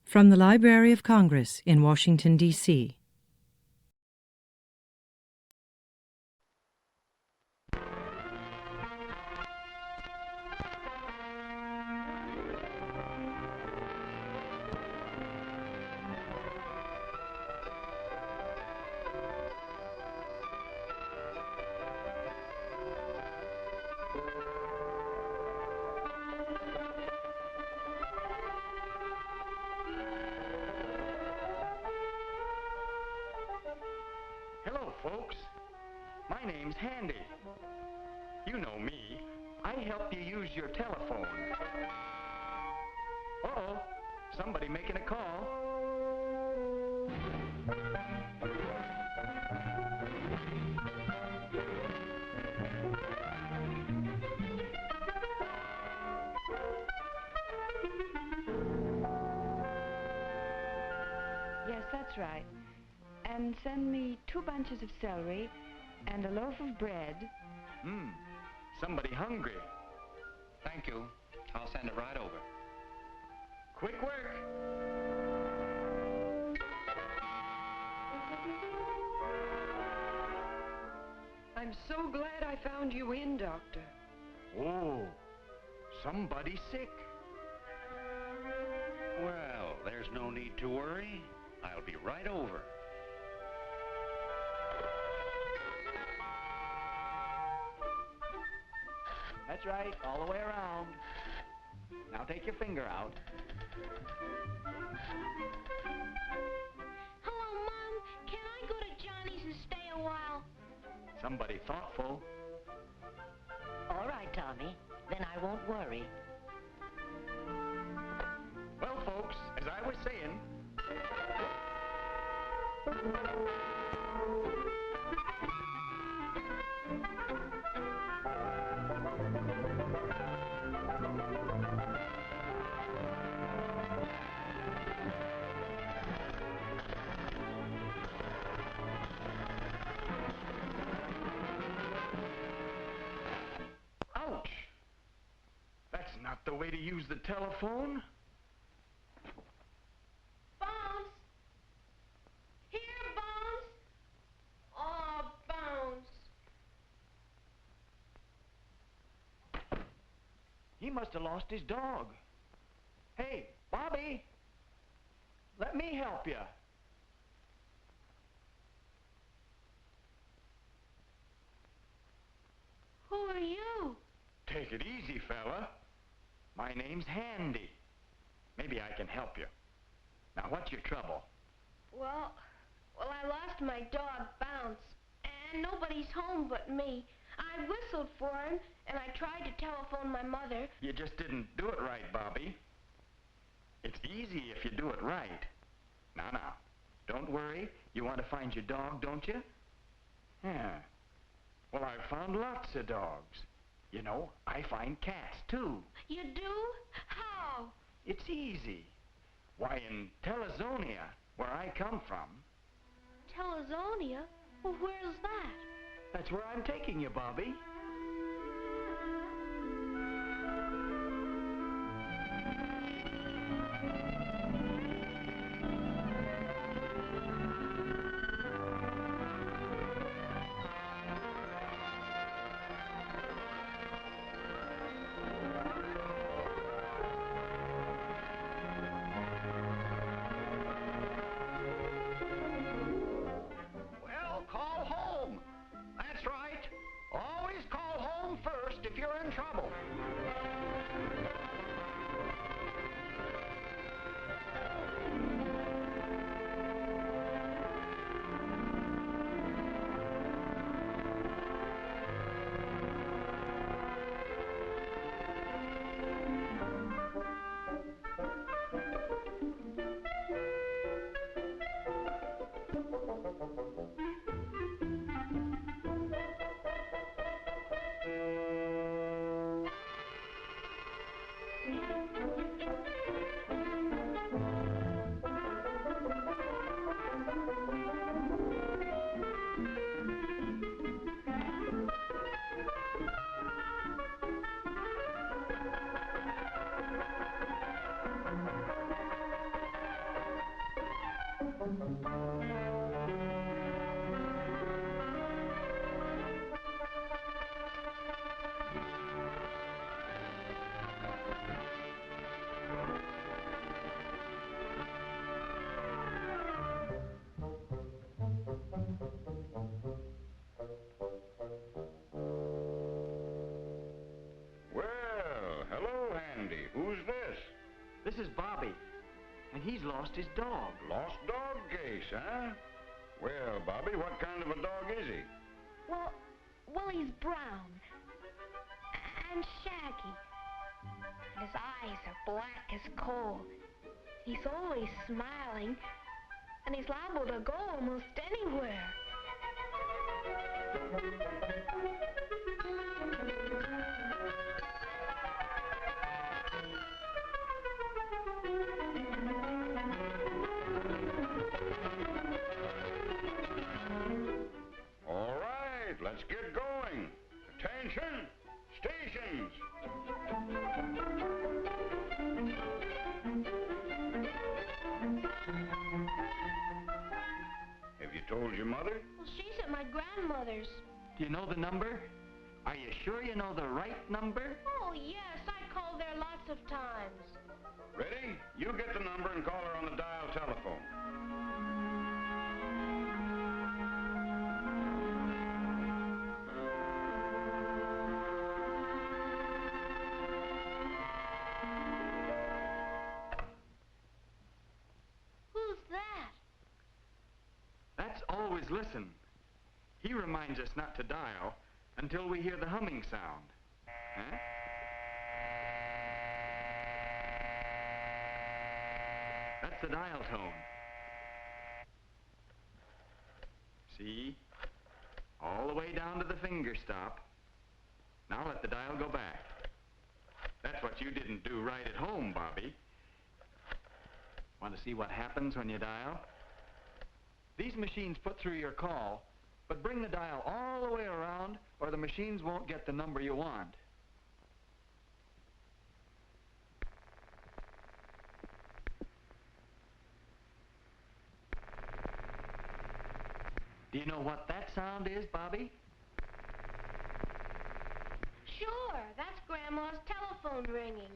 From the Library of Congress in Washington, D.C. Hello, folks. My name's Handy. You know me. I help you use your telephone. Uh-oh, somebody making a call. Yes, that's right. And send me 2 bunches of celery and a loaf of bread. Somebody hungry. Thank you. I'll send it right over. Quick work. I'm so glad I found you in, Doctor. Oh, somebody sick. Well, there's no need to worry. I'll be right over. That's right, all the way around. Now take your finger out. Hello, Mom. Can I go to Johnny's and stay a while? Somebody thoughtful. All right, Tommy. Then I won't worry. Well, folks, as I was saying... Ouch! That's not the way to use the telephone. Bones? Here, Bones? Oh, Bones. He must have lost his dog. Hey, Bobby! Let me help you. Who are you? Take it easy, fella. My name's Handy. Maybe I can help you. Now, what's your trouble? Well, I lost my dog, Bounce, and nobody's home but me. I whistled for him, and I tried to telephone my mother. You just didn't do it right, Bobby. It's easy if you do it right. Now, don't worry. You want to find your dog, don't you? Yeah. Well, I've found lots of dogs. You know, I find cats, too. You do? How? It's easy. Why, in Telezonia, where I come from... Telezonia? Well, where's that? That's where I'm taking you, Bobby. Well, call home. That's right. Always call This is Bobby, and he's lost his dog. Lost dog case, huh? Well, Bobby, what kind of a dog is he? Well, he's brown and shaggy. And his eyes are black as coal. He's always smiling, and he's liable to go almost anywhere. All right, let's get going. Attention, stations. Have you told your mother? Well, she's at my grandmother's. Do you know the number? Are you sure you know the right number? Oh, yes, I called there lots of times. Ready? You get the number and call her on the dial telephone. Who's that? That's always listen. He reminds us not to dial until we hear the humming sound. Huh? That's the dial tone. See? All the way down to the finger stop. Now let the dial go back. That's what you didn't do right at home, Bobby. Want to see what happens when you dial? These machines put through your call, but bring the dial all the way around, or the machines won't get the number you want. Do you know what that sound is, Bobby? Sure, that's Grandma's telephone ringing.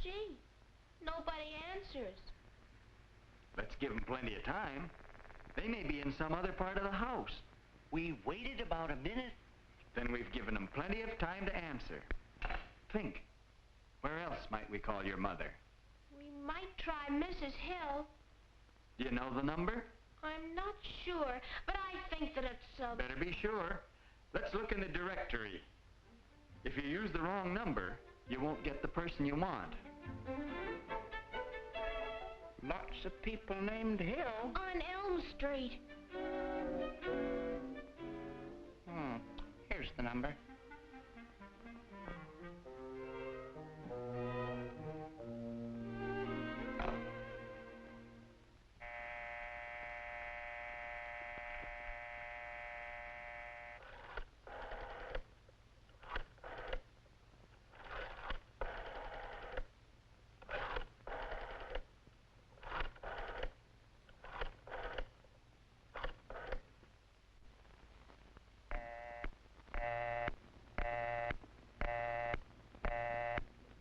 Gee, nobody answers. Let's give them plenty of time. They may be in some other part of the house. We waited about a minute. Then we've given them plenty of time to answer. Think. Where else might we call your mother? We might try Mrs. Hill. Do you know the number? I'm not sure, but I think that it's, Better be sure. Let's look in the directory. If you use the wrong number, you won't get the person you want. Lots of people named Hill. on Elm Street. Here's the number.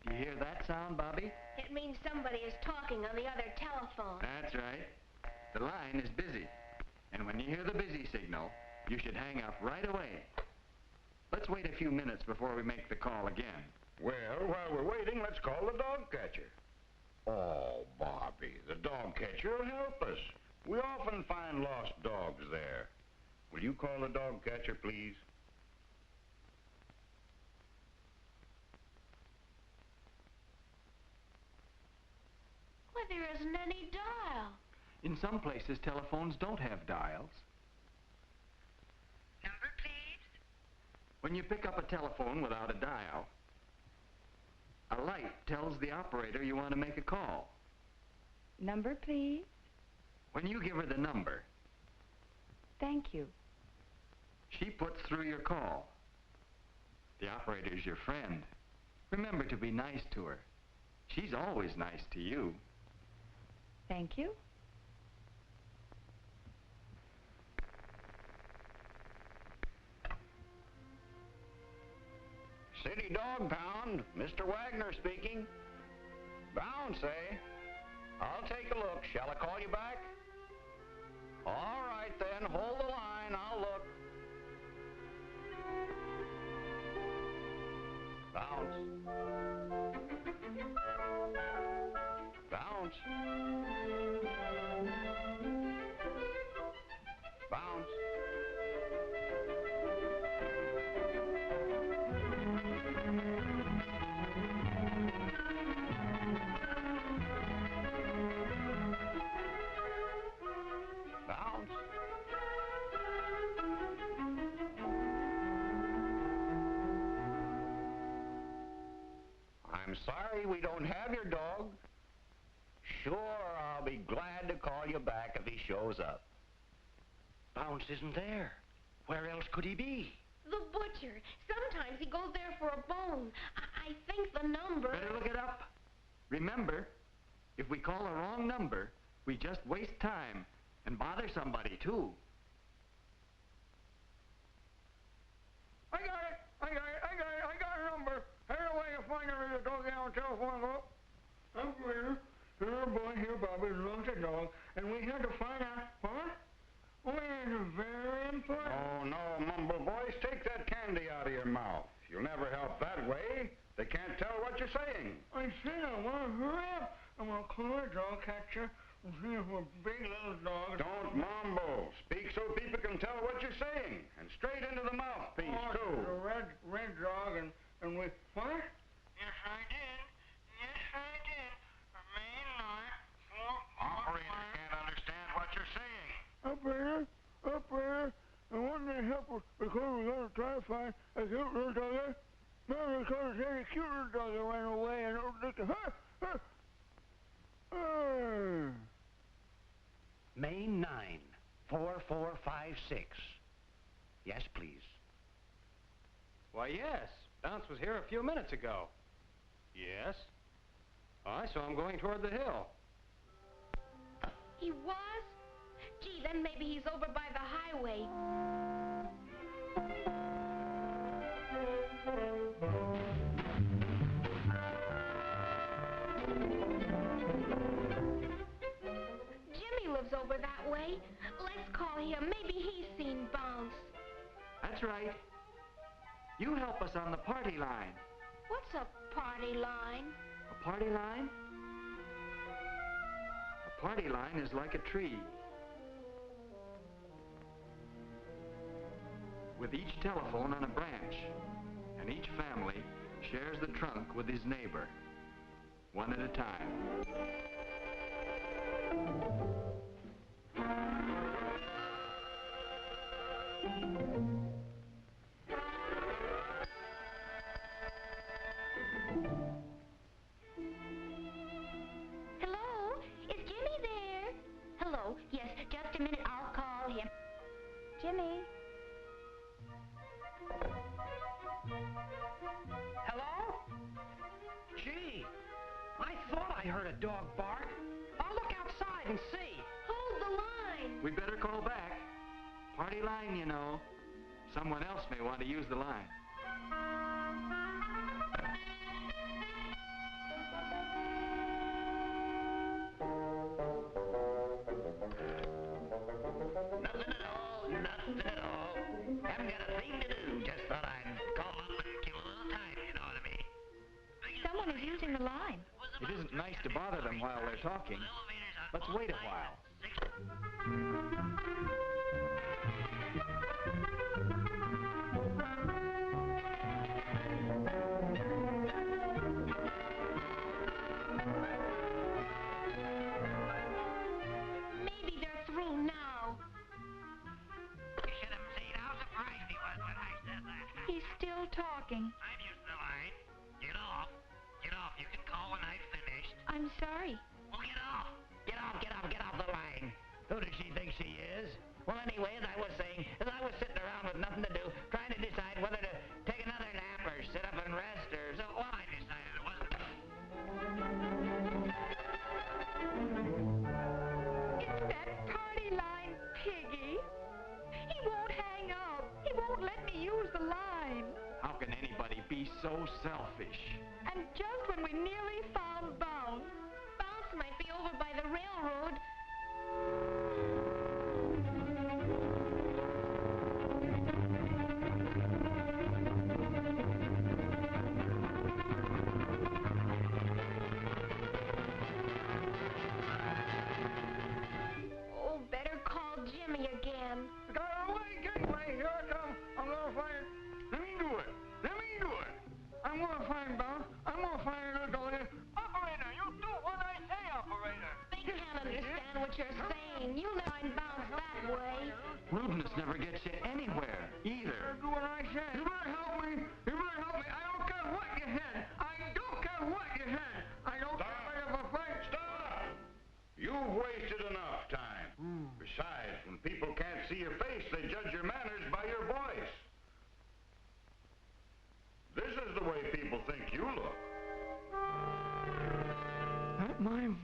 Do you hear that sound, Bobby? It means somebody is talking on the other telephone. That's right. The line is busy. And when you hear the busy signal, you should hang up right away. Let's wait a few minutes before we make the call again. Well, while we're waiting, let's call the dog catcher. Oh, Bobby, the dog catcher will help us. We often find lost dogs there. Will you call the dog catcher, please? Why, there isn't any dial. In some places, telephones don't have dials. Number, please. When you pick up a telephone without a dial, a light tells the operator you want to make a call. Number, please. When you give her the number, Thank you. she puts through your call. The operator's your friend. Remember to be nice to her. She's always nice to you. Thank you. City Dog Pound, Mr. Wagner speaking. Bounce, eh? I'll take a look. Shall I call you back? All right, then. Hold the line. I'll look. Bounce. Bounce. Bounce. I'm sorry we don't have your dog. Sure, I'll be glad to call you back if he shows up. Bounce isn't there. Where else could he be? The butcher. Sometimes he goes there for a bone. I think the number... Better look it up. Remember, if we call a wrong number, we just waste time and bother somebody, too. I got it! I got a number! Hey, away to find it with a dog down telephone book. I'm here. Here, boy, here, Bobby, loves a dog, and we had to find out, what? Oh, it's very important. Oh, no, mumble voice, take that candy out of your mouth. You'll never help that way. They can't tell what you're saying. I said I want to hurry up. I'm going to call a dog catcher and see if a big little dog... Don't mumble. Speak so people can tell what you're saying. And straight into the mouthpiece, too. A red dog and we... What? Yes, I did. Yes, I did. Operator can't understand what you're saying. Operator, I want to help us because we're going to try to find a cute little dog. No, because there's a cute little dog that ran away and Main 9, 4456. Yes, please. Why, yes. Bounce was here a few minutes ago. Yes. I saw him going toward the hill. He was? Gee, then maybe he's over by the highway. Jimmy lives over that way. Let's call him. Maybe he's seen Bounce. That's right. You help us on the party line. What's a party line? A party line? A party line is like a tree. With each telephone on a branch, and each family shares the trunk with his neighbor, one at a time. Hello? Is Jimmy there? Hello? Yes, just a minute. I'll call him. Jimmy? Hello? Gee, I thought I heard a dog bark. I'll look outside and see. Hold the line. We better call back. Party line, you know. Someone else may want to use the line. Nothing at all. Haven't got a thing to do. Just thought I'd call up and kill a little time, you know what I mean? Someone is using the line. It isn't nice to bother them while they're talking. Let's wait a while. Maybe they're through now. You should have seen how surprised he was when I said that. He's still talking. I'm using the line. Get off. Get off. You can call when I've finished. I'm sorry. Well, get off. Get off, get off, get off the line. Who does she think she is? Well, anyway, as I was saying, as I was sitting around with nothing to do, trying to decide whether to take another nap or sit up and rest or so, well, I decided it wasn't. It's that party line, Piggy. He won't hang up. He won't let me use the line. How can anybody be so selfish? And just when we nearly found Bounce. Bounce might be over by the railroad.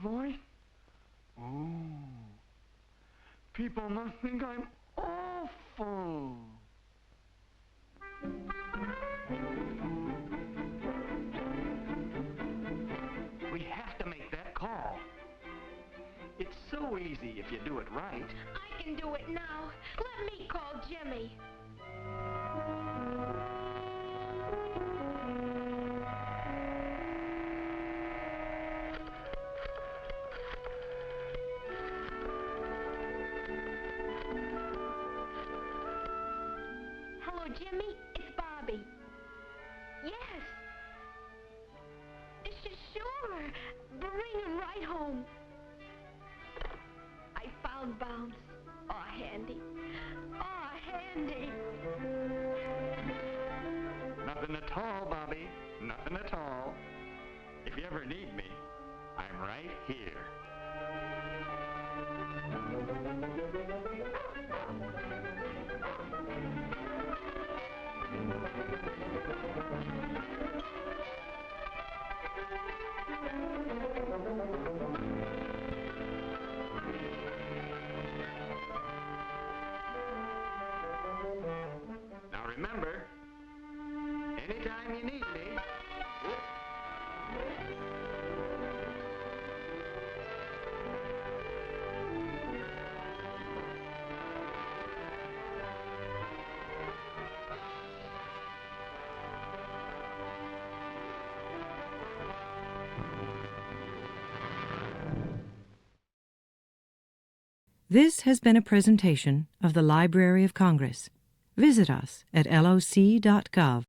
voice? Oh. People must think I'm awful. We have to make that call. It's so easy if you do it right. I can do it now. Let me call Jimmy. Hello, Jimmy. It's Bobby. Yes. Sure. Bring him right home. I found Bounce. Aw, handy. Aw, handy. Nothing at all, Bobby. Nothing at all. If you ever need me, I'm right here. Now remember, anytime you need me. This has been a presentation of the Library of Congress. Visit us at loc.gov.